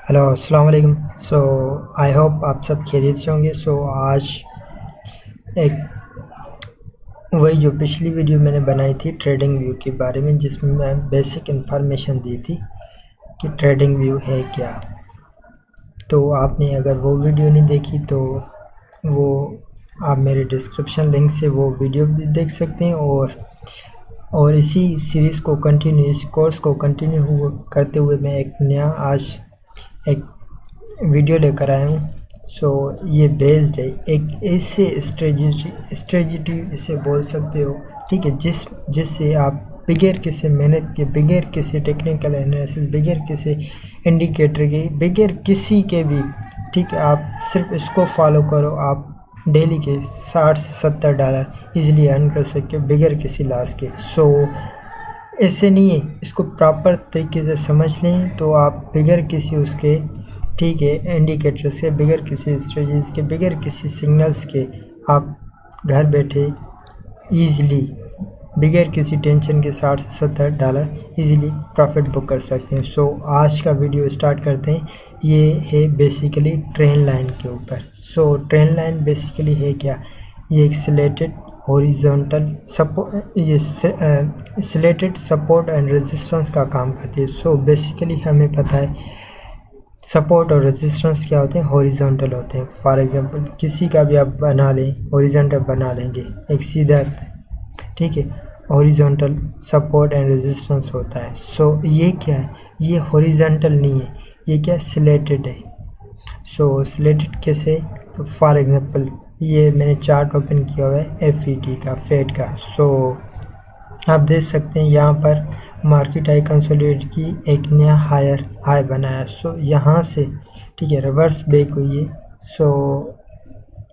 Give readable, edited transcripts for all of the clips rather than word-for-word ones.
Hello अस्सलाम वालेकुम। I hope आप सब खैरियत से होंगे। आज एक वही जो पिछली वीडियो मैंने बनाई थी ट्रेडिंग व्यू के बारे में, जिसमें मैं बेसिक इन्फॉर्मेशन दी थी कि ट्रेडिंग व्यू है क्या। तो आपने अगर वो वीडियो नहीं देखी तो वो आप मेरे डिस्क्रिप्शन लिंक से वो वीडियो भी देख सकते हैं। और इसी सीरीज़ को कंटिन्यू, इस कोर्स को कंटिन्यू करते हुए मैं एक नया आज एक वीडियो लेकर आया हूँ। ये बेस्ड है एक ऐसे स्ट्रेटजी इसे बोल सकते हो, ठीक है, जिससे आप बगैर किसी मेहनत के, बगैर किसी टेक्निकल एनालिसिस, बगैर किसी इंडिकेटर के, बगैर किसी के भी, ठीक है, आप सिर्फ इसको फॉलो करो, आप डेली के 60 से $70 इजीली अर्न कर सकते हो बगैर किसी लॉस के। ऐसे नहीं है, इसको प्रॉपर तरीके से समझ लें तो आप बगैर किसी उसके, ठीक है, इंडिकेटर से, बगैर किसी स्ट्रेटजीज के, बगैर किसी सिग्नल्स के, आप घर बैठे ईज़िली बगैर किसी टेंशन के $60 से इजीली प्रॉफिट बुक कर सकते हैं। आज का वीडियो स्टार्ट करते हैं। ये है बेसिकली ट्रेंड लाइन के ऊपर। ट्रेंड लाइन बेसिकली है क्या? ये एक सिलेटेड हॉरिजॉन्टल सपोर्ट, ये सिलेटेड सपोर्ट एंड रेजिस्टेंस का काम करती है। बेसिकली हमें पता है सपोर्ट और रेजिस्टेंस क्या होते हैं, हॉरिजॉन्टल होते हैं। फॉर एग्जांपल किसी का भी आप बना लें, हॉरिजॉन्टल बना लेंगे एक सीधा, ठीक है, हॉरिजॉन्टल सपोर्ट एंड रेजिस्टेंस होता है। ये क्या है? ये हॉरिजॉन्टल नहीं है, ये क्या, सिलेटेड है। सिलेटेड कैसे? तो फॉर एग्जांपल ये मैंने चार्ट ओपन किया हुआ है FED का, फेड का। आप देख सकते हैं यहाँ पर मार्केट हाई कंसोलिडेट की, एक नया हायर हाई बनाया। यहाँ से, ठीक है, रिवर्स बैक हुई है।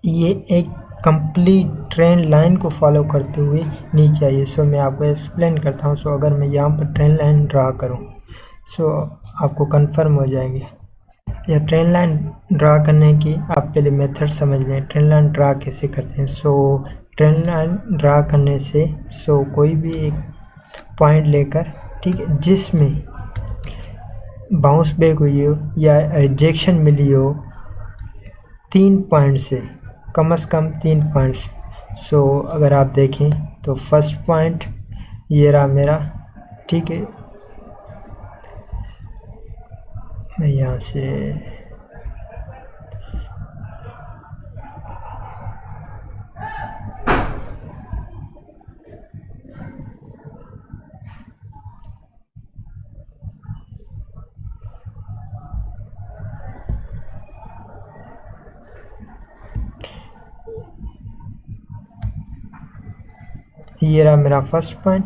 ये एक कंप्लीट ट्रेंड लाइन को फॉलो करते हुए नीचे आई है। मैं आपको एक्सप्लेन करता हूँ। अगर मैं यहाँ पर ट्रेंड लाइन ड्रा करूँ, आपको कंफर्म हो जाएंगे। या ट्रेंड लाइन ड्रा करने की आप पहले मेथड समझ लें, ट्रेंड लाइन ड्रा कैसे करते हैं। ट्रेंड लाइन ड्रा करने से कोई भी एक पॉइंट लेकर, ठीक है, जिसमें बाउंस बैक हुई हो या रिजेक्शन मिली हो 3 पॉइंट से, कम से कम 3 पॉइंट्स। अगर आप देखें तो फर्स्ट पॉइंट ये रहा मेरा, ठीक है, मैं यहाँ से ये रहा मेरा फर्स्ट पॉइंट,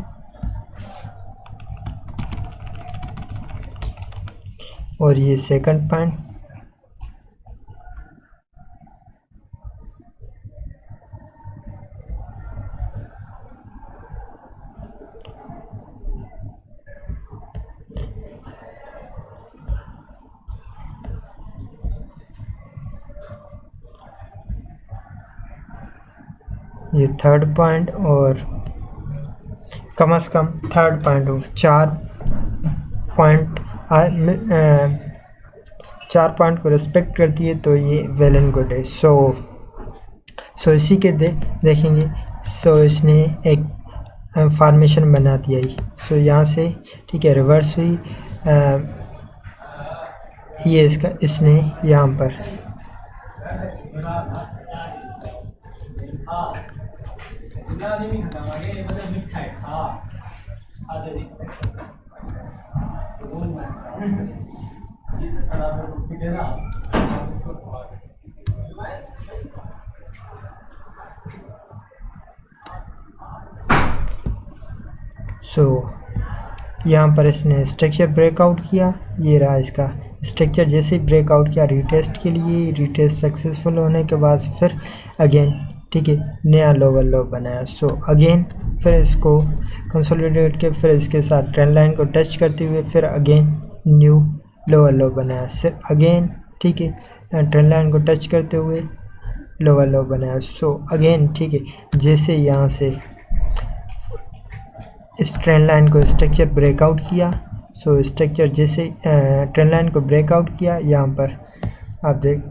और ये सेकंड पॉइंट, ये थर्ड पॉइंट, और कम से कम थर्ड पॉइंट हो। 4 पॉइंट 4 पॉइंट को रिस्पेक्ट करती है तो ये वेल एंड गुड है। इसी के देखेंगे। इसने एक फॉर्मेशन बना दिया ही। यहाँ से, ठीक है, रिवर्स हुई। ये इसने यहाँ पर यहाँ पर इसने स्ट्रक्चर ब्रेकआउट किया। ये रहा इसका स्ट्रक्चर। जैसे ही ब्रेकआउट किया रीटेस्ट के लिए, रीटेस्ट सक्सेसफुल होने के बाद फिर अगेन, ठीक है, नया लोअर लो बनाया। अगेन फिर इसको कंसोलिडेट के, फिर इसके साथ ट्रेंड लाइन को टच करते हुए फिर अगेन न्यू लोअर लो बनाया। फिर अगेन, ठीक है, ट्रेंड लाइन को टच करते हुए लोअर लो बनाया। अगेन, ठीक है, जैसे यहाँ से इस ट्रेंड लाइन को स्ट्रक्चर ब्रेकआउट किया, सो स्ट्रक्चर जैसे ट्रेंड लाइन को ब्रेकआउट किया, यहाँ पर आप देख,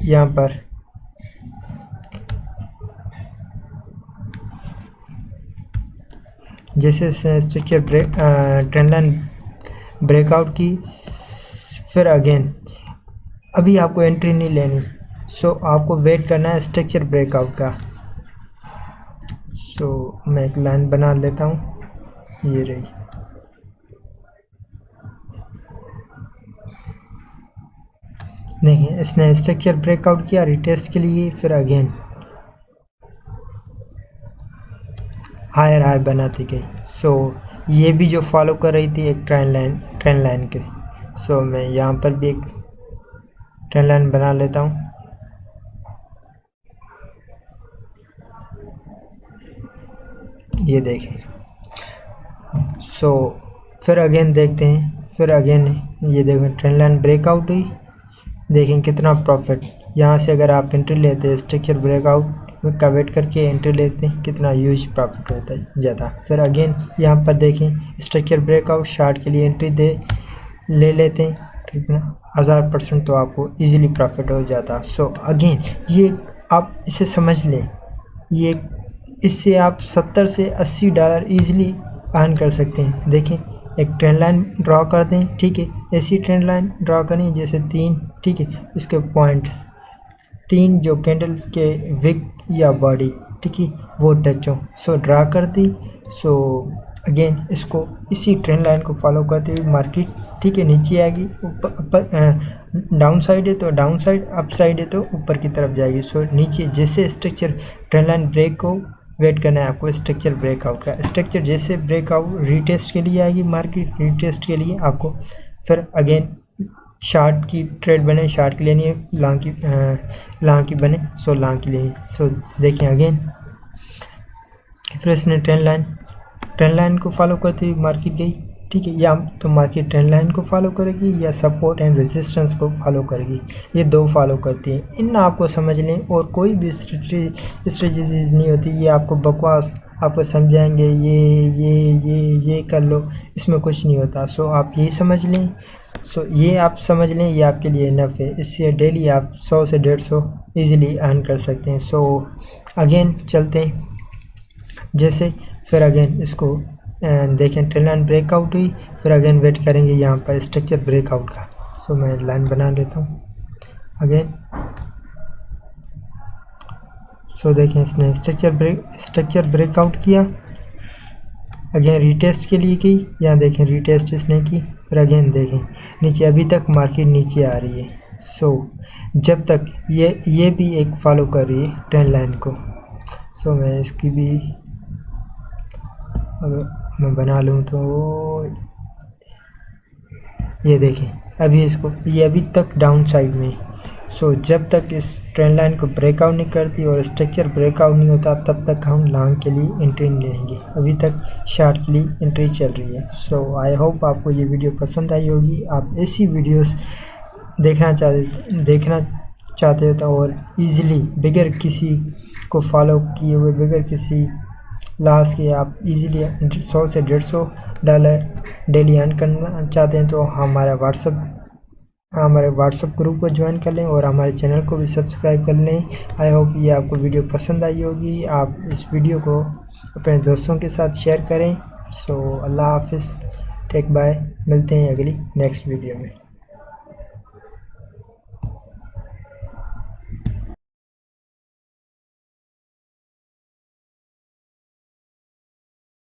यहाँ पर जैसे स्ट्रक्चर ट्रेंड लाइन ब्रेकआउट की, फिर अगेन अभी आपको एंट्री नहीं लेनी, सो आपको वेट करना है स्ट्रक्चर ब्रेकआउट का। सो मैं एक लाइन बना लेता हूँ, ये रही। देखिए इसने स्ट्रक्चर ब्रेकआउट किया रिटेस्ट के लिए, फिर अगेन हायर हाई बनाती गई। सो ये भी जो फॉलो कर रही थी एक ट्रेंड लाइन के। सो मैं यहाँ पर भी एक ट्रेंड लाइन बना लेता हूँ। ये देखें। सो फिर अगेन देखते हैं, फिर अगेन ये देखें ट्रेंड लाइन ब्रेकआउट हुई, देखें कितना प्रॉफिट। यहाँ से अगर आप एंट्री लेते हैं स्ट्रक्चर ब्रेकआउट का वेट करके एंट्री लेते हैं, कितना ह्यूज प्रॉफिट होता है ज़्यादा। फिर अगेन यहाँ पर देखें स्ट्रक्चर ब्रेकआउट शार्ट के लिए एंट्री ले लेते हैं, कितना 1000% तो आपको इजीली प्रॉफिट हो जाता। सो अगेन ये आप इसे समझ लें, ये इससे आप 70 से $80 ईजिली अर्न कर सकते हैं। देखें एक ट्रेंड लाइन ड्रॉ कर दें, ठीक है, ऐसी ट्रेंड लाइन ड्रॉ करें जैसे 3, ठीक है, उसके पॉइंट्स 3 जो कैंडल्स के विक या बॉडी, ठीक है, वो टच हो। सो ड्रा कर दी। सो अगेन इसको इसी ट्रेंड लाइन को फॉलो करते हुए मार्केट, ठीक है, नीचे आएगी, ऊपर डाउन साइड है तो डाउन साइड, अप साइड है तो ऊपर की तरफ जाएगी। सो नीचे जैसे स्ट्रक्चर ट्रेंड लाइन ब्रेक को वेट करना है आपको स्ट्रक्चर ब्रेकआउट का। स्ट्रक्चर जैसे ब्रेकआउट रिटेस्ट के लिए आएगी मार्केट, रिटेस्ट के लिए आपको फिर अगेन शार्ट की ट्रेड बने, शार्ट की लेनी है, लॉन्ग की बने, सो लॉन्ग की लेनी। सो देखें अगेन फिर इसने ट्रेंड लाइन को फॉलो करते हुए मार्केट गई, ठीक है, या तो मार्केट ट्रेंड लाइन को फॉलो करेगी या सपोर्ट एंड रेजिस्टेंस को फॉलो करेगी, ये 2 फॉलो करती है। इन आपको समझ लें, और कोई भी स्ट्रेटजी नहीं होती, ये आपको बकवास आपको समझाएंगे, ये कर लो, इसमें कुछ नहीं होता। सो आप यही समझ लें, सो ये आप समझ लें, ये आपके लिए इनफ है। इससे डेली आप 100 से 150 ईजिली अर्न कर सकते हैं। सो अगेन चलते हैं जैसे, फिर अगेन इसको देखें ट्रेंड लाइन ब्रेकआउट हुई, फिर अगेन वेट करेंगे यहाँ पर स्ट्रक्चर ब्रेकआउट का। सो मैं लाइन बना लेता हूँ अगेन। सो देखें इसने स्ट्रक्चर ब्रेकआउट किया, अगेन रीटेस्ट के लिए की, यहाँ देखें रीटेस्ट इसने की, फिर अगेन देखें नीचे, अभी तक मार्केट नीचे आ रही है। सो जब तक ये भी एक फॉलो कर रही है ट्रेंड लाइन को। सो मैं इसकी भी अगर मैं बना लूँ तो ये देखें अभी इसको, ये अभी तक डाउन साइड में। सो जब तक इस ट्रेंड लाइन को ब्रेकआउट नहीं करती और स्ट्रक्चर ब्रेकआउट नहीं होता, तब तक हम लॉन्ग के लिए एंट्री नहीं लेंगे। अभी तक शार्ट के लिए एंट्री चल रही है। सो आई होप आपको ये वीडियो पसंद आई होगी। आप ऐसी वीडियोस देखना चाहते हो तो, और इजीली बगैर किसी को फॉलो किए हुए, बगैर किसी लॉस के आप इजीली 100 से $150 डेली अर्न करना चाहते हैं तो हमारे व्हाट्सएप ग्रुप को ज्वाइन कर लें और हमारे चैनल को भी सब्सक्राइब कर लें। आई होप ये आपको वीडियो पसंद आई होगी। आप इस वीडियो को अपने दोस्तों के साथ शेयर करें। सो अल्लाह हाफिज़, टेक बाय, मिलते हैं अगली नेक्स्ट वीडियो में।